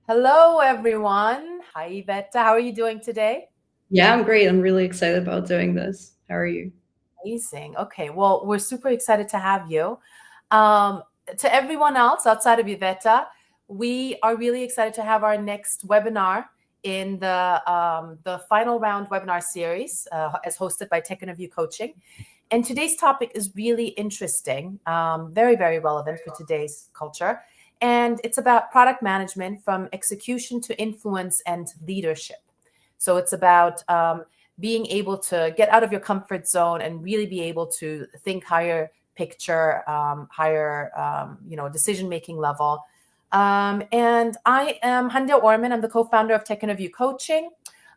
Hello, everyone. Hi, Yvette. How are you doing today? Yeah, I'm great. I'm really excited about doing this. How are you? Amazing. Okay, well, we're super excited to have you. Um, to everyone else outside of Yvette, we are really excited to have our next webinar in the final round webinar series as hosted by Tech Interview Coaching. And today's topic is really interesting, very, very relevant for today's culture. And it's about product management from execution to influence and leadership. So it's about being able to get out of your comfort zone and really be able to think higher picture, higher, decision-making level. And I am Hande Orman. I'm the co-founder of Tech Interview Coaching.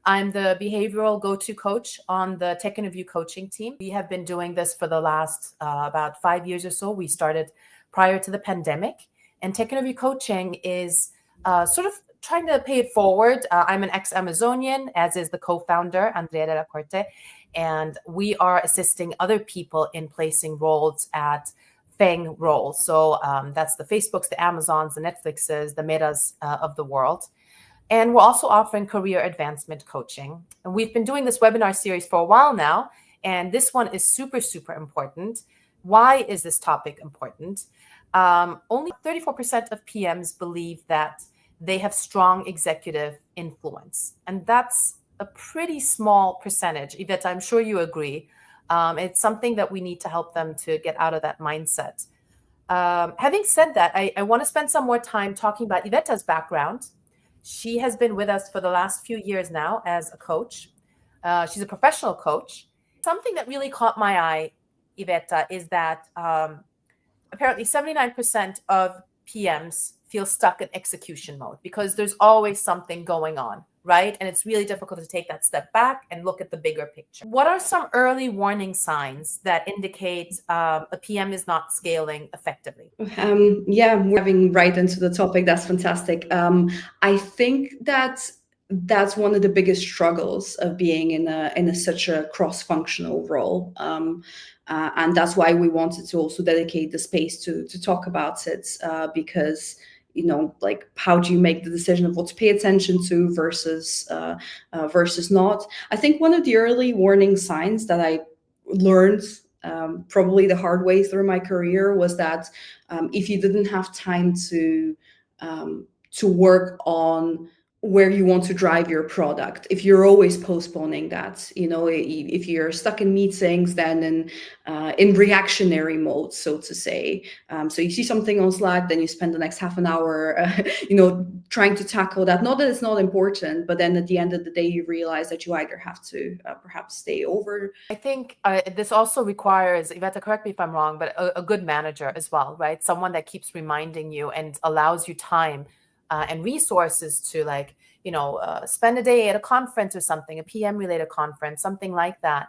I'm the behavioral go-to coach on the Tech Interview Coaching team. We have been doing this for the last about 5 years or so. We started prior to the pandemic. And Tech Interview Coaching is sort of trying to pay it forward. I'm an ex-Amazonian, as is the co-founder, Andrea de la Corte, and we are assisting other people in placing roles at FANG roles. So that's the Facebooks, the Amazons, the Netflixes, the Metas of the world. And we're also offering career advancement coaching. And we've been doing this webinar series for a while now, and this one is super, super important. Why is this topic important? Only 34% of PMs believe that they have strong executive influence. And that's a pretty small percentage. Yvette, I'm sure you agree. It's something that we need to help them to get out of that mindset. Having said that, I want to spend some more time talking about Yvette's background. She has been with us for the last few years now as a coach. She's a professional coach. Something that really caught my eye, Yvette, is that apparently 79% of PMs feel stuck in execution mode because there's always something going on, right? And it's really difficult to take that step back and look at the bigger picture. What are some early warning signs that indicate a PM is not scaling effectively? Yeah, we're diving right into the topic. That's fantastic. I think that's one of the biggest struggles of being in such a cross-functional role. And that's why we wanted to also dedicate the space to talk about it, because like, how do you make the decision of what to pay attention to versus not? I think one of the early warning signs that I learned, probably the hard way through my career, was that if you didn't have time to work on where you want to drive your product, if you're always postponing that, if you're stuck in meetings, then in reactionary mode, so to say. So you see something on Slack, then you spend the next half an hour trying to tackle that. Not that it's not important, but then at the end of the day you realize that you either have to perhaps stay over. I think this also requires, Iveta, correct me if I'm wrong, but a good manager as well, right? Someone that keeps reminding you and allows you time and resources to, like, spend a day at a conference or something, a PM related conference, something like that.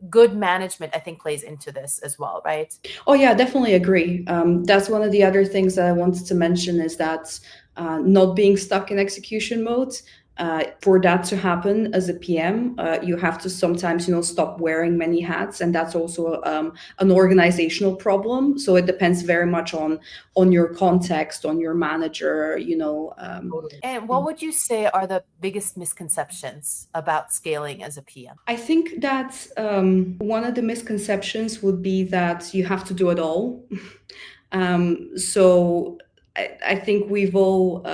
Good management, I think, plays into this as well, right? Oh yeah, definitely agree. That's one of the other things that I wanted to mention, is that not being stuck in execution mode. For that to happen as a PM, you have to sometimes, stop wearing many hats, and that's also an organizational problem. So it depends very much on your context, on your manager. Totally. And what would you say are the biggest misconceptions about scaling as a PM? I think that one of the misconceptions would be that you have to do it all. So I think we've all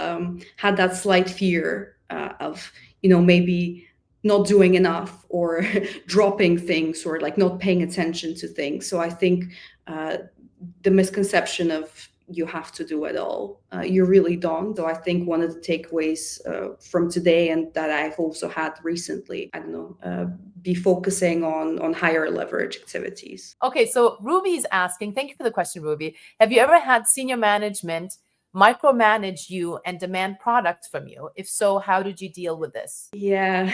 had that slight fear of, maybe not doing enough, or dropping things, or like not paying attention to things. So I think the misconception of you have to do it all, you really don't. Though I think one of the takeaways from today, and that I've also had recently, I don't know, be focusing on higher leverage activities. Okay, so Ruby's asking, thank you for the question, Ruby. Have you ever had senior management micromanage you and demand products from you? If so, how did you deal with this? Yeah,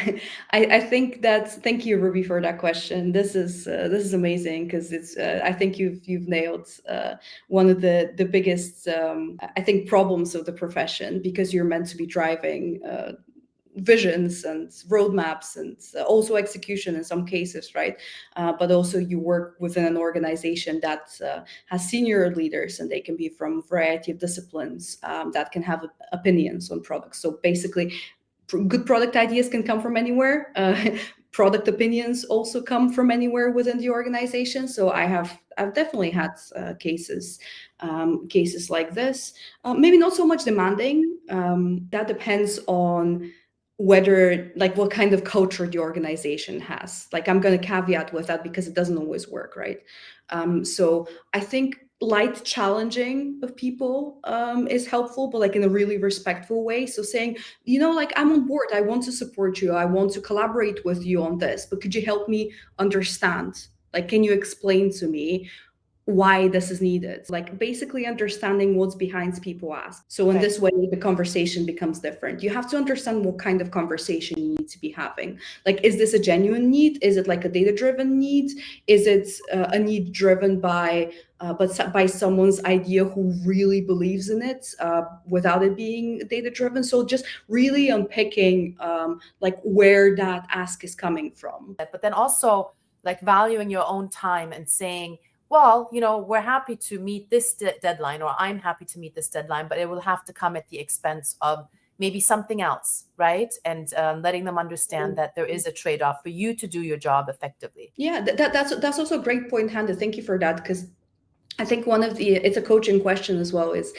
I think thank you, Ruby, for that question. This is amazing, because it's I think you've nailed one of the biggest I think problems of the profession, because you're meant to be driving visions and roadmaps and also execution in some cases, right? But also you work within an organization that has senior leaders, and they can be from a variety of disciplines that can have opinions on products. So basically, good product ideas can come from anywhere. Product opinions also come from anywhere within the organization. So I've definitely had cases like this. Maybe not so much demanding. That depends on whether, like, what kind of culture the organization has. Like, I'm going to caveat with that because it doesn't always work, right? So I think light challenging of people is helpful, but like in a really respectful way. So saying, like, I'm on board, I want to support you, I want to collaborate with you on this, but could you help me understand? Like, can you explain to me why this is needed? Like, basically understanding what's behind people ask. So in this way, the conversation becomes different. You have to understand what kind of conversation you need to be having. Like, is this a genuine need? Is it like a data-driven need? Is it a need driven by someone's idea who really believes in it without it being data-driven? So just really unpicking like where that ask is coming from. But then also like valuing your own time and saying, well, we're happy to meet this deadline, or I'm happy to meet this deadline, but it will have to come at the expense of maybe something else, right? And letting them understand that there is a trade-off for you to do your job effectively. Yeah, that's also a great point, Hannah. Thank you for that, because I think it's a coaching question as well, is,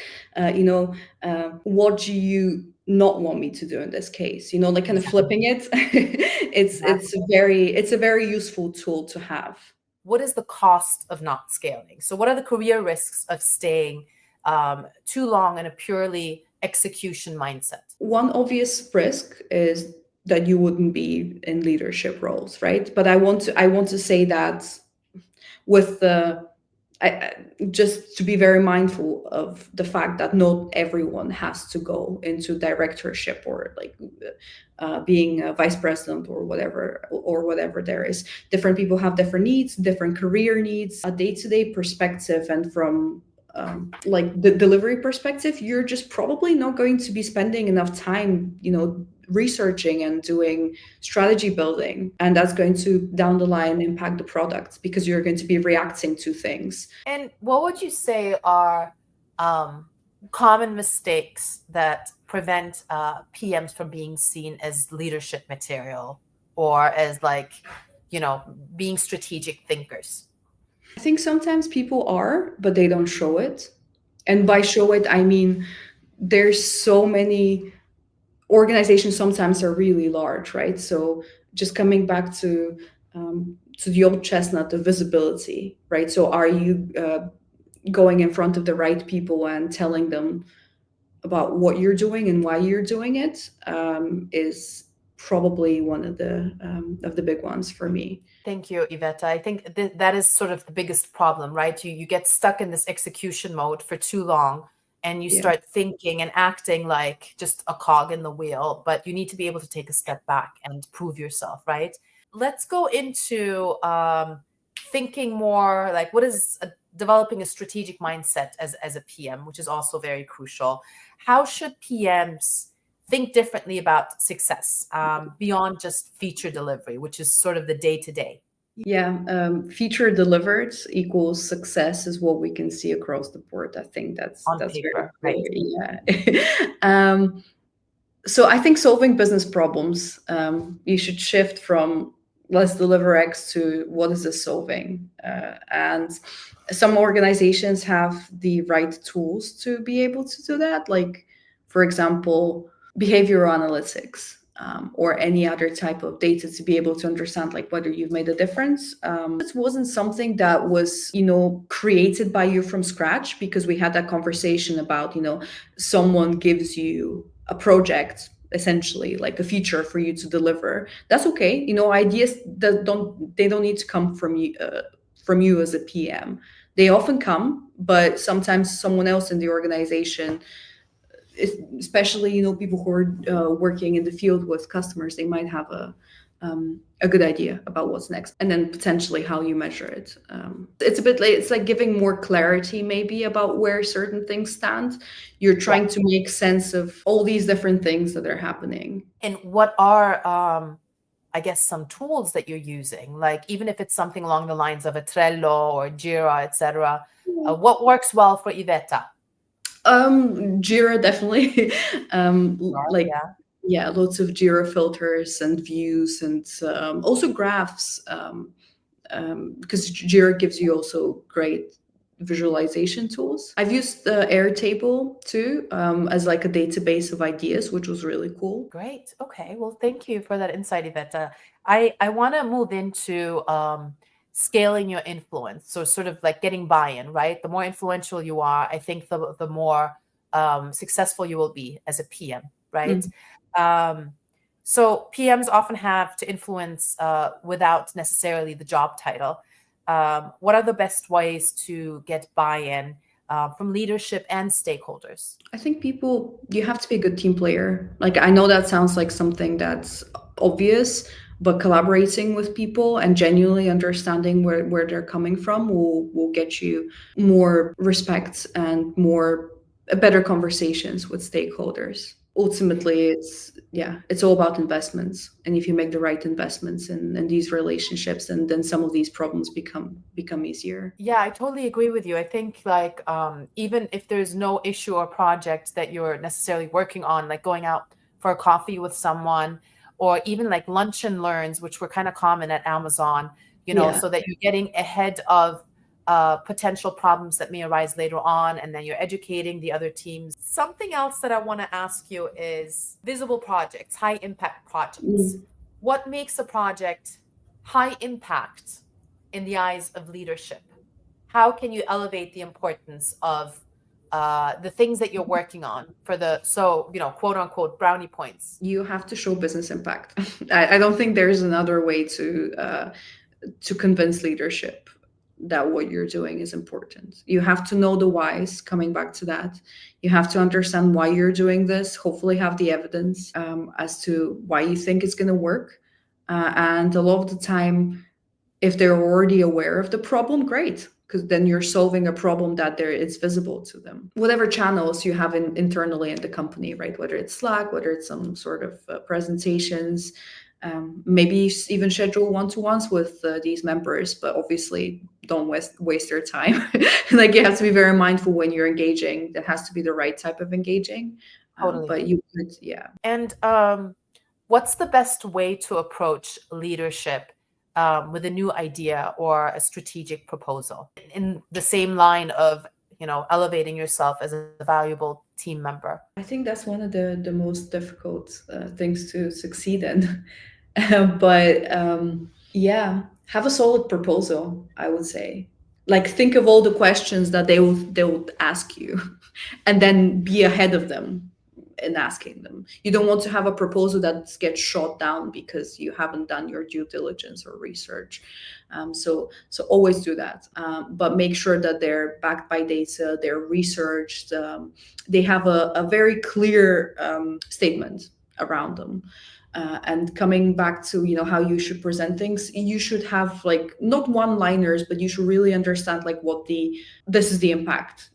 what do you not want me to do in this case? Like, kind of flipping it. It's a very useful tool to have. What is the cost of not scaling? So what are the career risks of staying too long in a purely execution mindset? One obvious risk is that you wouldn't be in leadership roles, right? But I want to say that with just to be very mindful of the fact that not everyone has to go into directorship or like being a vice president or whatever there is. Different people have different needs, different career needs, a day-to-day perspective, and from like the delivery perspective, you're just probably not going to be spending enough time, researching and doing strategy building, and that's going to down the line impact the product because you're going to be reacting to things. And what would you say are common mistakes that prevent PMs from being seen as leadership material or as being strategic thinkers? I think sometimes people are, but they don't show it. And by show it, I mean there's so many organizations sometimes are really large, right? So just coming back to the old chestnut, the visibility, right? So are you going in front of the right people and telling them about what you're doing and why you're doing it is probably one of the big ones for me. Thank you, Iveta. I think that is sort of the biggest problem, right? You get stuck in this execution mode for too long, and you start thinking and acting like just a cog in the wheel, but you need to be able to take a step back and prove yourself, right? Let's go into thinking more like what is developing a strategic mindset as a PM, which is also very crucial. How should PMs think differently about success beyond just feature delivery, which is sort of the day-to-day? Yeah, feature delivered equals success is what we can see across the board. I think that's paper, very clear. Right? Yeah. So I think solving business problems, you should shift from let's deliver X to what is this solving? And some organizations have the right tools to be able to do that. Like, for example, behavioral analytics. Or any other type of data to be able to understand like whether you've made a difference. It wasn't something that was, created by you from scratch, because we had that conversation about, someone gives you a project, essentially like a feature for you to deliver. That's okay. Ideas that don't need to come from you as a PM. They often come, but sometimes someone else in the organization, especially people who are working in the field with customers, they might have a good idea about what's next, and then potentially how you measure it. It's a bit like, it's like giving more clarity maybe about where certain things stand. You're Yeah. trying to make sense of all these different things that are happening. And what are, I guess, some tools that you're using? Like, even if it's something along the lines of a Trello or Jira, etc. What works well for Iveta? Jira definitely. Like, Yeah. yeah, lots of Jira filters and views, and also graphs, because Jira gives you also great visualization tools. I've used the Airtable too, as like a database of ideas, which was really cool. Great. Okay. Well, thank you for that insight, Iveta. I want to move into scaling your influence. So sort of like getting buy-in, right? The more influential you are, I think the more successful you will be as a PM, right? Um, so PMs often have to influence without necessarily the job title. What are the best ways to get buy-in from leadership and stakeholders? I think you have to be a good team player. Like, I know that sounds like something that's obvious, but collaborating with people and genuinely understanding where they're coming from will get you more respect and more better conversations with stakeholders. Ultimately, it's all about investments. And if you make the right investments in these relationships, then some of these problems become easier. Yeah, I totally agree with you. I think like even if there's no issue or project that you're necessarily working on, like going out for a coffee with someone, or even like lunch and learns, which were kind of common at Amazon, Yeah. so that you're getting ahead of potential problems that may arise later on, and then you're educating the other teams. Something else that I want to ask you is visible projects, high impact projects. Mm. What makes a project high impact in the eyes of leadership? How can you elevate the importance of the things that you're working on for quote unquote brownie points? You have to show business impact. I don't think there's another way to convince leadership that what you're doing is important. You have to know the whys, coming back to that. You have to understand why you're doing this, hopefully have the evidence as to why you think it's going to work. And a lot of the time, if they're already aware of the problem, great, because then you're solving a problem that it's visible to them. Whatever channels you have internally in the company, right? Whether it's Slack, whether it's some sort of presentations, maybe even schedule one-to-ones with these members, but obviously don't waste their time. Like, you have to be very mindful when you're engaging. That has to be the right type of engaging. Totally. But you could, yeah. And what's the best way to approach leadership with a new idea or a strategic proposal in the same line of elevating yourself as a valuable team member? I think that's one of the most difficult things to succeed in. But yeah, have a solid proposal, I would say. Like, think of all the questions that they will ask you, and then be ahead of them in asking them. You don't want to have a proposal that gets shot down because you haven't done your due diligence or research. So always do that, but make sure that they're backed by data, they're researched, they have a very clear statement around them. And coming back to how you should present things, you should have like not one-liners, but you should really understand like this is the impact.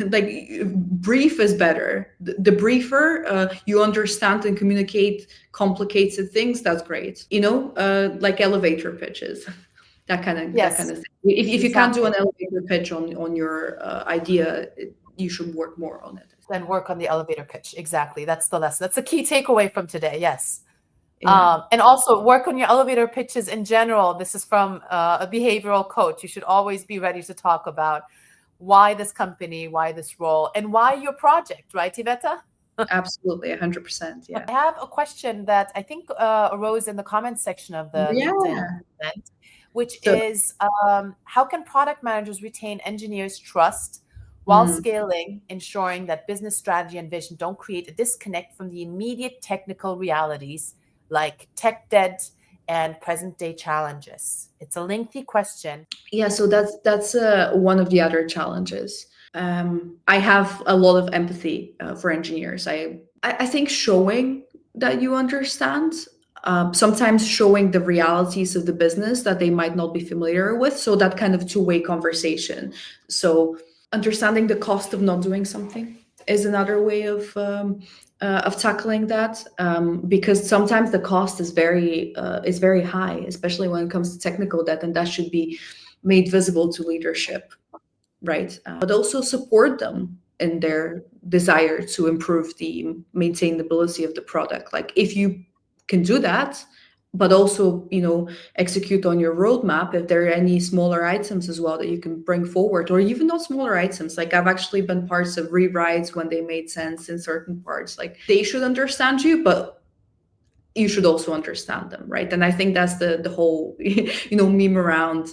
Like, brief is better. The briefer you understand and communicate complicated things, that's great. Like elevator pitches. That kind of thing. If you can't do an elevator pitch on your idea, you should work more on it. Then work on the elevator pitch. Exactly. That's the lesson. That's the key takeaway from today. Yes. Yeah. And also work on your elevator pitches in general. This is from a behavioral coach. You should always be ready to talk about why this company, why this role, and why your project, right, Iveta? Absolutely, 100%. Yeah. I have a question that I think arose in the comments section of the LinkedIn event, which is how can product managers retain engineers' trust while scaling, ensuring that business strategy and vision don't create a disconnect from the immediate technical realities like tech debt and present day challenges? It's a lengthy question. Yeah, so that's one of the other challenges. I have a lot of empathy for engineers. I think showing that you understand sometimes showing the realities of the business that they might not be familiar with. So that kind of two-way conversation. So understanding the cost of not doing something is another way of tackling that, because sometimes the cost is very high, especially when it comes to technical debt, and that should be made visible to leadership, right? But also support them in their desire to improve the maintainability of the product. Like if you can do that, but also, execute on your roadmap if there are any smaller items as well that you can bring forward, or even not smaller items. Like I've actually been parts of rewrites when they made sense in certain parts. Like they should understand you, but you should also understand them, right? And I think that's the whole meme around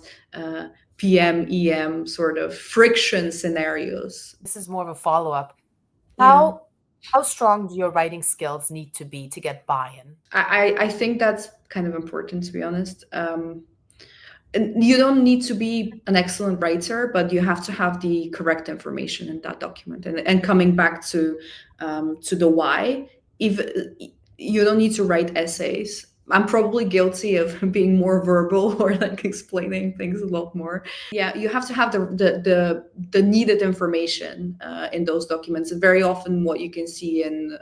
PM EM sort of friction scenarios. This is more of a follow-up. Yeah. How strong do your writing skills need to be to get buy-in? I think that's kind of important, to be honest. And you don't need to be an excellent writer, but you have to have the correct information in that document. And coming back to the why, if you don't need to write essays. I'm probably guilty of being more verbal or like explaining things a lot more. Yeah, you have to have the needed information in those documents. And very often, what you can see and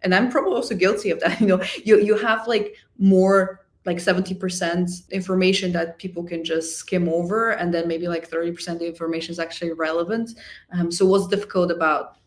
I'm probably also guilty of that. You have like more like 70% information that people can just skim over, and then maybe like 30% of the information is actually relevant. So what's difficult about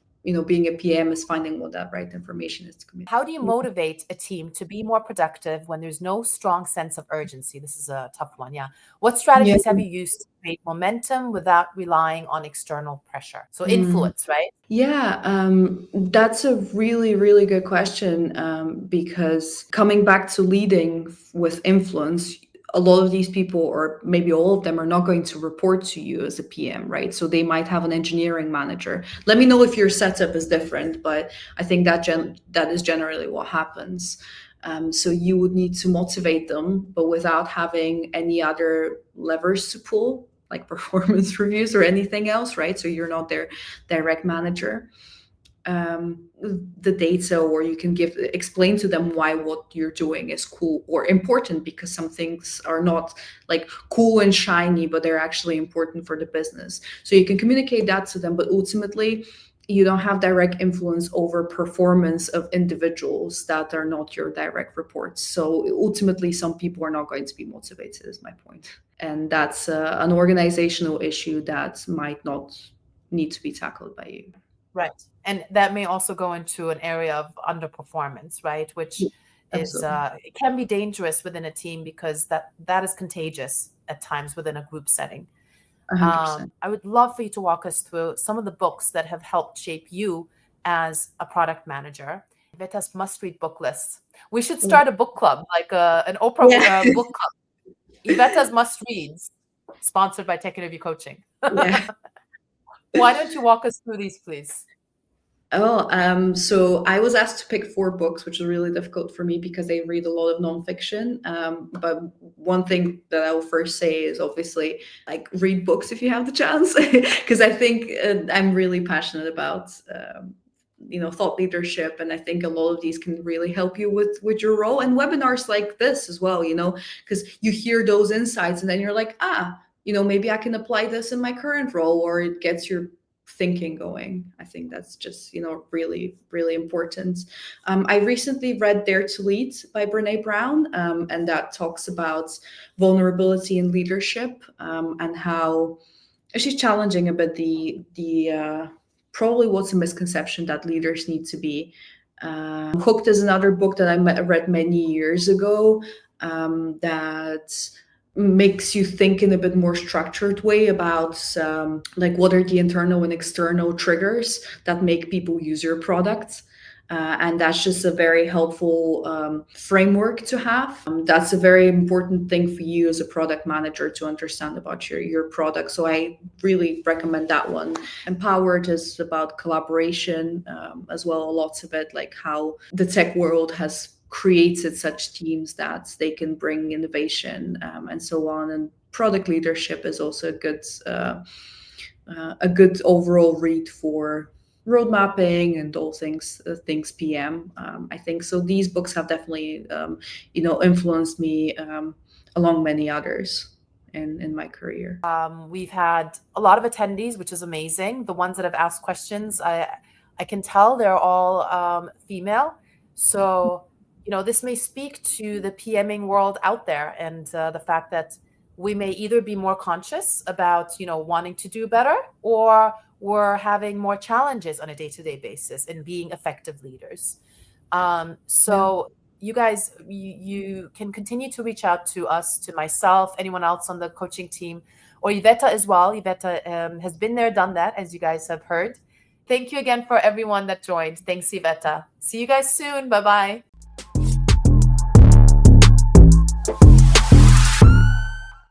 being a PM is finding what that right information is to communicate. How do you motivate a team to be more productive when there's no strong sense of urgency? This is a tough one. Yeah. What strategies have you used to create momentum without relying on external pressure? So influence, right? Yeah, that's a really, really good question, because coming back to leading with influence, a lot of these people, or maybe all of them, are not going to report to you as a PM, right? So they might have an engineering manager. Let me know if your setup is different, but I think that is generally what happens. So you would need to motivate them, but without having any other levers to pull, like performance reviews or anything else, right? So you're not their direct manager. The data, or you can explain to them why what you're doing is cool or important, because some things are not like cool and shiny, but they're actually important for the business. So you can communicate that to them, but ultimately you don't have direct influence over performance of individuals that are not your direct reports. So ultimately, some people are not going to be motivated, is my point. And that's an organizational issue that might not need to be tackled by you. Right. And that may also go into an area of underperformance, right? Which is it can be dangerous within a team, because that is contagious at times within a group setting. 100%. I would love for you to walk us through some of the books that have helped shape you as a product manager. Iveta's must-read book list. We should start a book club, like an Oprah book club. Iveta's must-reads, sponsored by Tech Interview Coaching. Yeah. Why don't you walk us through these, please? So I was asked to pick 4 books, which was really difficult for me because I read a lot of nonfiction. But one thing that I will first say is obviously like read books if you have the chance, because I think I'm really passionate about thought leadership, and I think a lot of these can really help you with your role, and webinars like this as well. Because you hear those insights, and then you're like, maybe I can apply this in my current role, or it gets your thinking going. I think that's just really, really important. I recently read Dare to Lead by Brene Brown, and that talks about vulnerability in leadership, and how she's challenging a bit the probably what's a misconception that leaders need to be. Hooked is another book that I read many years ago, that makes you think in a bit more structured way about like what are the internal and external triggers that make people use your product. And that's just a very helpful framework to have. That's a very important thing for you as a product manager to understand about your product. So I really recommend that one. Empowered is about collaboration as well. Lots of it, like how the tech world has created such teams that they can bring innovation and so on. And product leadership is also a good overall read for road mapping and all things PM. I think so. These books have definitely influenced me along many others in my career. We've had a lot of attendees, which is amazing. The ones that have asked questions, I can tell they're all female. So, this may speak to the PMing world out there, and the fact that we may either be more conscious about, wanting to do better, or we're having more challenges on a day-to-day basis in being effective leaders. So you guys, you can continue to reach out to us, to myself, anyone else on the coaching team, or Iveta as well. Iveta has been there, done that, as you guys have heard. Thank you again for everyone that joined. Thanks, Iveta. See you guys soon. Bye-bye.